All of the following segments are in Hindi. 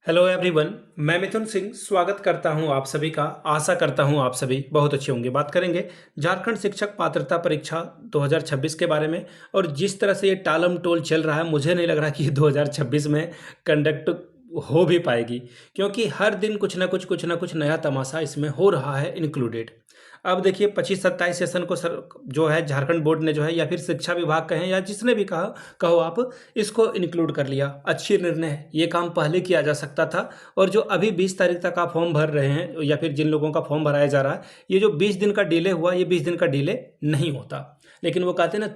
Hello everyone. मैं मिथुन सिंह स्वागत करता हूं आप सभी का। आशा करता हूं आप सभी बहुत अच्छे होंगे। बात करेंगे झारखंड शिक्षक पात्रता परीक्षा 2026 के बारे में। और जिस तरह से ये टालम टोल चल रहा है, मुझे नहीं लग रहा कि ये 2026 में कंडक्ट हो भी पाएगी, क्योंकि हर दिन कुछ ना कुछ नया तमाशा इसमें हो रहा है इंक्लूडेड। अब देखिए 25-27 सेशन को सर जो है झारखंड बोर्ड ने जो है, या फिर शिक्षा विभाग कहें या जिसने भी कहा कहो आप, इसको इंक्लूड कर लिया। अच्छी निर्णय है। ये काम पहले किया जा सकता था। और जो अभी 20 तारीख तक आप फॉर्म भर रहे हैं, या फिर जिन लोगों का फॉर्म भराया जा रहा है, ये जो 20 दिन का डिले हुआ, ये 20 दिन का डिले नहीं होता। लेकिन वो कहते हैं ना,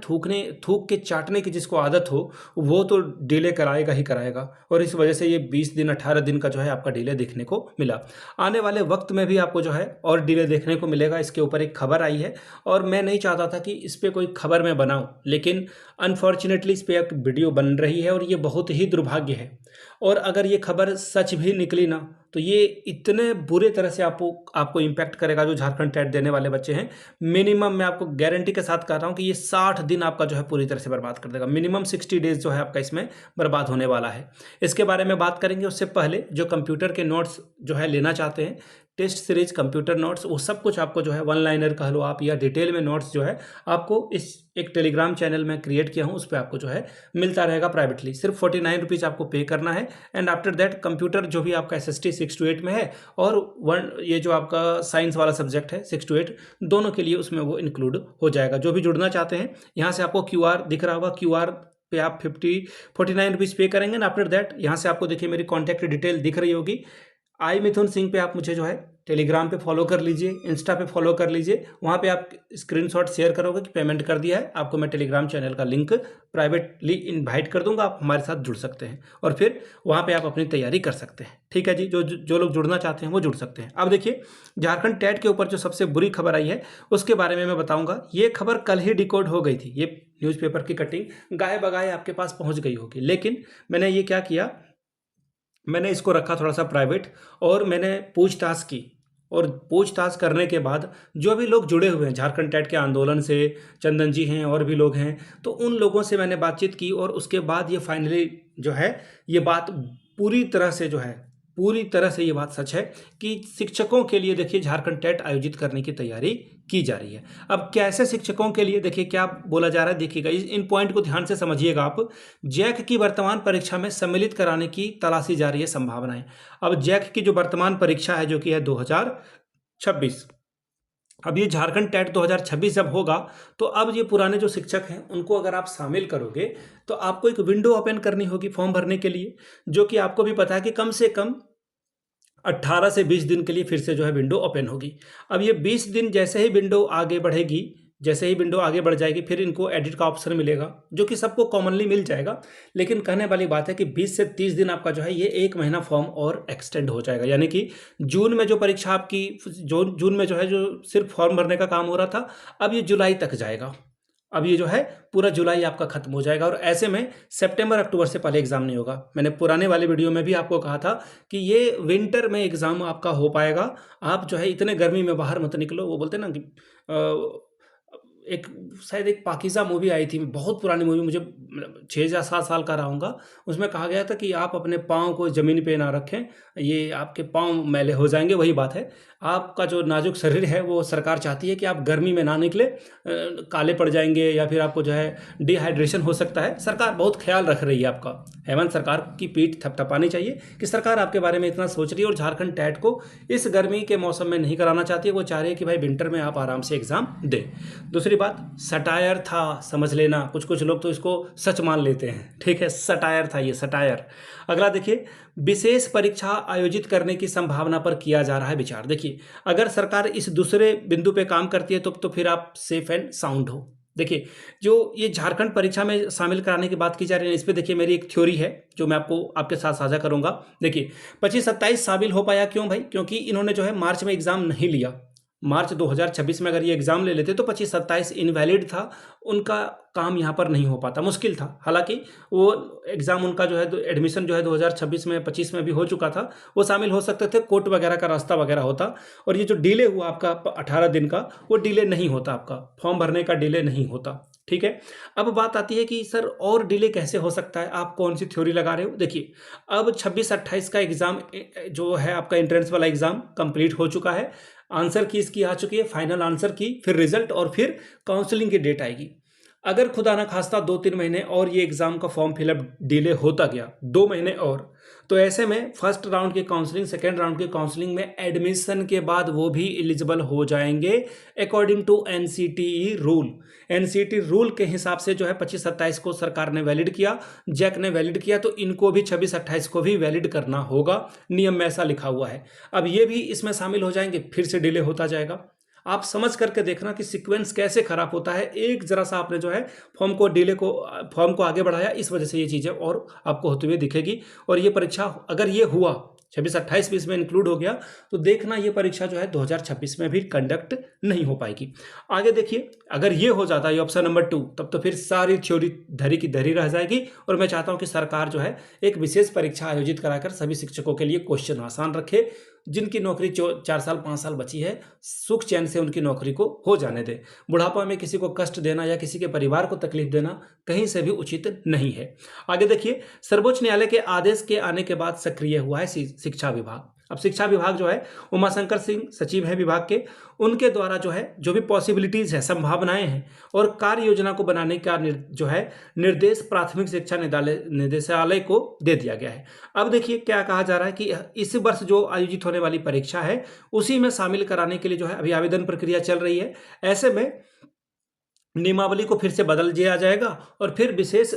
थूक के चाटने की जिसको आदत हो, वो तो डिले कराएगा ही कराएगा। और इस वजह से ये 20 दिन 18 दिन का जो है आपका डिले देखने को मिला। आने वाले वक्त में भी आपको जो है और डिले देखने को मिलेगा। इसके ऊपर एक खबर आई है, और मैं नहीं चाहता था कि इस पर कोई खबर मैं बनाऊं, लेकिन अनफॉर्चुनेटली इस पर एक वीडियो बन रही है, और ये बहुत ही दुर्भाग्य है। और अगर ये खबर सच भी निकली ना, तो ये इतने बुरे तरह से आपको इम्पैक्ट करेगा जो झारखंड टेट देने वाले बच्चे हैं। मिनिमम मैं आपको गारंटी के साथ कह रहा हूँ कि ये 60 दिन आपका जो है पूरी तरह से बर्बाद कर देगा। मिनिमम 60 डेज जो है आपका इसमें बर्बाद होने वाला है। इसके बारे में बात करेंगे। उससे पहले जो कंप्यूटर के नोट्स जो है लेना चाहते हैं, टेस्ट सीरीज कंप्यूटर नोट्स, वो सब कुछ आपको जो है वन लाइनर कह लो आप, या डिटेल में नोट्स जो है आपको इस एक टेलीग्राम चैनल में क्रिएट किया हूँ, उस पर आपको जो है मिलता रहेगा प्राइवेटली। सिर्फ 49 रुपीज़ आपको पे करना है। एंड आफ्टर दैट कंप्यूटर जो भी आपका SST 6 to 8 में है, और ये जो आपका साइंस वाला सब्जेक्ट है 6 to 8, दोनों के लिए उसमें वो इंक्लूड हो जाएगा। जो भी जुड़ना चाहते हैं, यहाँ से आपको QR दिख रहा होगा, QR पे आप 49 रुपीज़ पे करेंगे ना। आफ्टर दैट यहाँ से आपको देखिए मेरी कॉन्टैक्ट डिटेल दिख रही होगी। आई मिथुन सिंह पे आप मुझे जो है टेलीग्राम पे फॉलो कर लीजिए, इंस्टा पे फॉलो कर लीजिए। वहाँ पे आप स्क्रीनशॉट शेयर करोगे कि पेमेंट कर दिया है, आपको मैं टेलीग्राम चैनल का लिंक प्राइवेटली इनवाइट कर दूंगा। आप हमारे साथ जुड़ सकते हैं, और फिर वहाँ पे आप अपनी तैयारी कर सकते हैं। ठीक है जी। जो लोग जुड़ना चाहते हैं वो जुड़ सकते हैं। अब देखिए झारखंड टेट के ऊपर जो सबसे बुरी खबर आई है, उसके बारे में मैं बताऊँगा। ये खबर कल ही डिकोड हो गई थी। ये न्यूज़पेपर की कटिंग गाये बगाए आपके पास पहुँच गई होगी, लेकिन मैंने ये क्या किया, मैंने इसको रखा थोड़ा सा प्राइवेट, और मैंने पूछताछ की। और पूछताछ करने के बाद जो भी लोग जुड़े हुए हैं झारखंड टेट के आंदोलन से, चंदन जी हैं और भी लोग हैं, तो उन लोगों से मैंने बातचीत की। और उसके बाद ये फाइनली जो है, ये बात पूरी तरह से जो है, पूरी तरह से ये बात सच है कि शिक्षकों के लिए देखिए झारखंड टेट आयोजित करने की तैयारी की जा रही है। अब कैसे शिक्षकों के लिए, देखिए क्या बोला जा रहा है, देखिएगा इन पॉइंट को ध्यान से समझिएगा आप। जैक की वर्तमान परीक्षा में सम्मिलित कराने की तलाशी जा रही है संभावनाएं। अब जैक की जो वर्तमान परीक्षा है, जो कि है 2026, अब ये झारखंड टेट 2026 जब होगा, तो अब ये पुराने जो शिक्षक हैं उनको अगर आप शामिल करोगे, तो आपको एक विंडो ओपन करनी होगी फॉर्म भरने के लिए, जो कि आपको भी पता है कि कम से कम 18 से 20 दिन के लिए फिर से जो है विंडो ओपन होगी। अब ये 20 दिन जैसे ही विंडो आगे बढ़ेगी, जैसे ही विंडो आगे बढ़ जाएगी, फिर इनको एडिट का ऑप्शन मिलेगा, जो कि सबको कॉमनली मिल जाएगा। लेकिन कहने वाली बात है कि 20 से 30 दिन आपका जो है, ये 1 महीना फॉर्म और एक्सटेंड हो जाएगा। यानी कि जून में जो परीक्षा आपकी, जून में जो है जो सिर्फ फॉर्म भरने का काम हो रहा था, अब ये जुलाई तक जाएगा। अब ये जो है पूरा जुलाई आपका खत्म हो जाएगा। और ऐसे में सितंबर अक्टूबर से पहले एग्जाम नहीं होगा। मैंने पुराने वाले वीडियो में भी आपको कहा था कि ये विंटर में एग्जाम आपका हो पाएगा। आप जो है इतने गर्मी में बाहर मत निकलो। वो बोलते हैं ना कि एक शायद एक पाकीज़ा मूवी आई थी, बहुत पुरानी मूवी, मुझे 6 या 7 साल का रहूँगा। उसमें कहा गया था कि आप अपने पाँव को ज़मीन पे ना रखें, ये आपके पाँव मैले हो जाएंगे। वही बात है, आपका जो नाजुक शरीर है वो सरकार चाहती है कि आप गर्मी में ना निकले, काले पड़ जाएंगे, या फिर आपको जो है डिहाइड्रेशन हो सकता है। सरकार बहुत ख्याल रख रही है आपका। हेमंत सरकार की पीठ थपथपानी चाहिए कि सरकार आपके बारे में इतना सोच रही है। और झारखंड टेट को इस गर्मी के मौसम में नहीं कराना चाहती है। वो चाह रही है कि भाई विंटर में आप आराम से एग्ज़ाम दें। दूसरी बात, सटायर था, समझ लेना। कुछ लोग तो इसको सच मान लेते हैं। ठीक है, सटायर था ये, सटायर। अगला देखिए, विशेष परीक्षा आयोजित करने की संभावना पर किया जा रहा है विचार। देखिए, अगर सरकार इस दूसरे बिंदु पे काम करती है, तो फिर आप सेफ एंड साउंड हो। देखिए, जो ये झारखंड परीक्षा में शामिल कराने की बात की जा रही है, इस पे देखिए मेरी एक थ्योरी है जो मैं आपके साथ साझा करूंगा। देखिए 25-27 शामिल हो पाया, क्यों भाई? क्योंकि इन्होंने जो है मार्च में एग्जाम नहीं लिया। मार्च 2026 में अगर ये एग्जाम ले लेते तो 25-27 इनवैलिड था, उनका काम यहाँ पर नहीं हो पाता, मुश्किल था। हालांकि वो एग्जाम उनका जो है एडमिशन जो है 2026 में 25 में भी हो चुका था, वो शामिल हो सकते थे, कोर्ट वगैरह का रास्ता वगैरह होता। और ये जो डिले हुआ आपका 18 दिन का, वो डिले नहीं होता, आपका फॉर्म भरने का डिले नहीं होता। ठीक है। अब बात आती है कि सर और डिले कैसे हो सकता है, आप कौन सी थ्योरी लगा रहे हो। देखिए, अब 26-28 का एग्ज़ाम जो है आपका एंट्रेंस वाला एग्ज़ाम कंप्लीट हो चुका है, आंसर की इसकी आ चुकी है, फाइनल आंसर की, फिर रिजल्ट और फिर काउंसलिंग की डेट आएगी। अगर खुदा ना खास्ता 2-3 महीने और ये एग्ज़ाम का फॉर्म फिलअप डिले होता गया 2 महीने और, तो ऐसे में फर्स्ट राउंड की काउंसलिंग, सेकेंड राउंड की काउंसलिंग में एडमिशन के बाद वो भी एलिजिबल हो जाएंगे according to NCTE rule. NCT rule के हिसाब से जो है 25-27 को सरकार ने वैलिड किया, जैक ने वैलिड किया, तो इनको भी 26-28 को भी वैलिड करना होगा, नियम में ऐसा लिखा हुआ है। अब ये भी इसमें शामिल हो जाएंगे, फिर से डिले होता जाएगा। आप समझ करके देखना कि सीक्वेंस कैसे खराब होता है। एक जरा सा आपने जो है फॉर्म को आगे बढ़ाया, इस वजह से ये चीज़ें और आपको होते हुए दिखेगी। और ये परीक्षा अगर ये हुआ 26-28 भी इसमें इंक्लूड हो गया, तो देखना ये परीक्षा जो है 2026 में भी कंडक्ट नहीं हो पाएगी। आगे देखिए, अगर ये हो जाता है ऑप्शन नंबर 2, तब तो फिर सारी थ्योरी धरी की धरी रह जाएगी। और मैं चाहता हूं कि सरकार जो है एक विशेष परीक्षा आयोजित कराकर सभी शिक्षकों के लिए क्वेश्चन आसान रखे, जिनकी नौकरी 4 साल 5 साल बची है, सुख चैन से उनकी नौकरी को हो जाने दे। बुढ़ापा में किसी को कष्ट देना या किसी के परिवार को तकलीफ देना कहीं से भी उचित नहीं है। आगे देखिए, सर्वोच्च न्यायालय के आदेश के आने के बाद सक्रिय हुआ है शिक्षा विभाग। अब शिक्षा विभाग जो है, उमाशंकर सिंह सचिव है विभाग के, उनके द्वारा जो है जो भी पॉसिबिलिटीज है, संभावनाएं हैं और कार्य योजना को बनाने का जो है निर्देश प्राथमिक शिक्षा निदेशालय को दे दिया गया है। अब देखिए क्या कहा जा रहा है कि इस वर्ष जो आयोजित होने वाली परीक्षा है उसी में शामिल कराने के लिए जो है अभी आवेदन प्रक्रिया चल रही है। ऐसे में नियमावली को फिर से बदल दिया जाएगा और फिर विशेष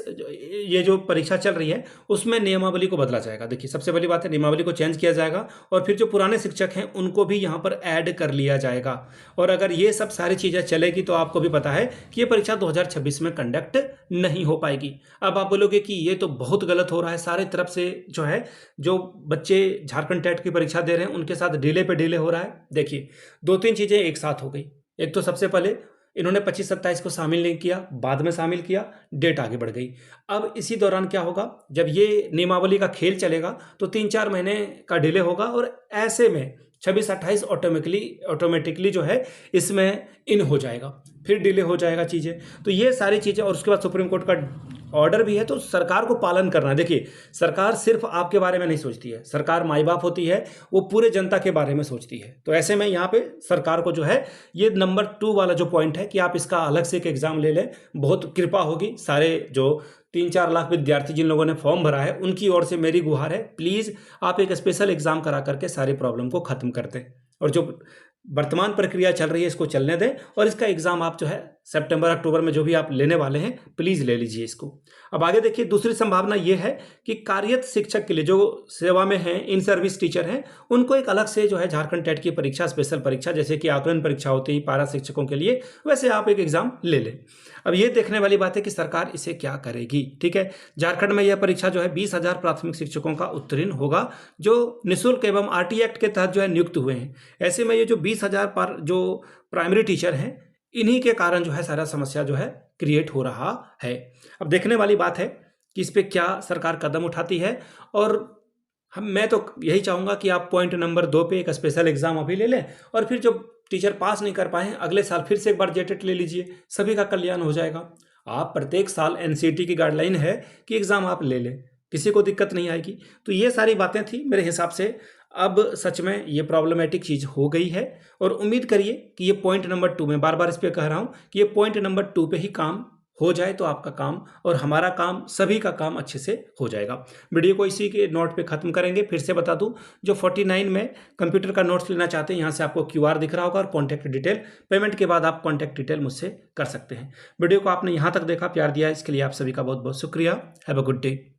ये जो परीक्षा चल रही है उसमें नियमावली को बदला जाएगा। देखिए, सबसे बड़ी बात है नियमावली को चेंज किया जाएगा और फिर जो पुराने शिक्षक हैं उनको भी यहाँ पर ऐड कर लिया जाएगा। और अगर ये सब सारी चीज़ें चलेगी तो आपको भी पता है कि ये परीक्षा 2026 में कंडक्ट नहीं हो पाएगी। अब आप बोलोगे कि ये तो बहुत गलत हो रहा है, सारे तरफ से जो है जो बच्चे झारखंड टेट की परीक्षा दे रहे हैं उनके साथ डिले पे डिले हो रहा है। देखिए, 2-3 चीज़ें एक साथ हो गई। एक तो सबसे पहले इन्होंने 25-27 को शामिल नहीं किया, बाद में शामिल किया, डेट आगे बढ़ गई। अब इसी दौरान क्या होगा, जब ये नियमावली का खेल चलेगा तो 3-4 महीने का डिले होगा और ऐसे में 26-28 ऑटोमेटिकली जो है इसमें इन हो जाएगा, फिर डिले हो जाएगा चीज़ें। तो ये सारी चीज़ें, और उसके बाद सुप्रीम कोर्ट का ऑर्डर भी है तो सरकार को पालन करना है। देखिए, सरकार सिर्फ आपके बारे में नहीं सोचती है, सरकार माई बाप होती है, वो पूरे जनता के बारे में सोचती है। तो ऐसे में यहाँ पे सरकार को जो है ये नंबर 2 वाला जो पॉइंट है कि आप इसका अलग से एक एग्जाम ले लें, बहुत कृपा होगी। सारे जो 3-4 लाख विद्यार्थी जिन लोगों ने फॉर्म भरा है उनकी ओर से मेरी गुहार है, प्लीज़ आप एक स्पेशल एग्जाम करा करके सारी प्रॉब्लम को खत्म कर दें। और जो वर्तमान प्रक्रिया चल रही है इसको चलने दें और इसका एग्जाम आप जो है सितंबर अक्टूबर में जो भी आप लेने वाले हैं प्लीज़ ले लीजिए इसको। अब आगे देखिए, दूसरी संभावना ये है कि कार्यरत शिक्षक के लिए जो सेवा में हैं, इन सर्विस टीचर हैं, उनको एक अलग से जो है झारखंड टेट की परीक्षा, स्पेशल परीक्षा, जैसे कि आकलन परीक्षा होती है पारा शिक्षकों के लिए, वैसे आप एक एग्जाम ले लें। अब ये देखने वाली बात है कि सरकार इसे क्या करेगी। ठीक है, झारखंड में यह परीक्षा जो है 20,000 प्राथमिक शिक्षकों का उत्तीर्ण होगा जो निःशुल्क एवं आरटी एक्ट के तहत जो है नियुक्त हुए हैं। ऐसे में ये जो 20,000 पर जो प्राइमरी टीचर हैं, इन्हीं के कारण जो है सारा समस्या जो है क्रिएट हो रहा है। अब देखने वाली बात है कि इस पे क्या सरकार कदम उठाती है। और मैं तो यही चाहूँगा कि आप पॉइंट नंबर 2 पे एक स्पेशल एग्जाम अभी ले लें और फिर जो टीचर पास नहीं कर पाए अगले साल फिर से एक बार जेटेट ले लीजिए, सभी का कल्याण हो जाएगा। आप प्रत्येक साल एनसीटी की गाइडलाइन है कि एग्ज़ाम आप ले लें, किसी को दिक्कत नहीं आएगी। तो ये सारी बातें थी मेरे हिसाब से। अब सच में ये प्रॉब्लमेटिक चीज़ हो गई है और उम्मीद करिए कि ये पॉइंट नंबर 2 में बार बार इस पर कह रहा हूँ कि ये पॉइंट नंबर 2 पे ही काम हो जाए तो आपका काम और हमारा काम, सभी का काम अच्छे से हो जाएगा। वीडियो को इसी के नोट पे ख़त्म करेंगे। फिर से बता दूं, जो 49 में कंप्यूटर का नोट्स लेना चाहते हैं, यहाँ से आपको QR दिख रहा होगा और कॉन्टैक्ट डिटेल, पेमेंट के बाद आप कॉन्टैक्ट डिटेल मुझसे कर सकते हैं। वीडियो को आपने यहाँ तक देखा, प्यार दिया, इसके लिए आप सभी का बहुत बहुत शुक्रिया। Have a good day.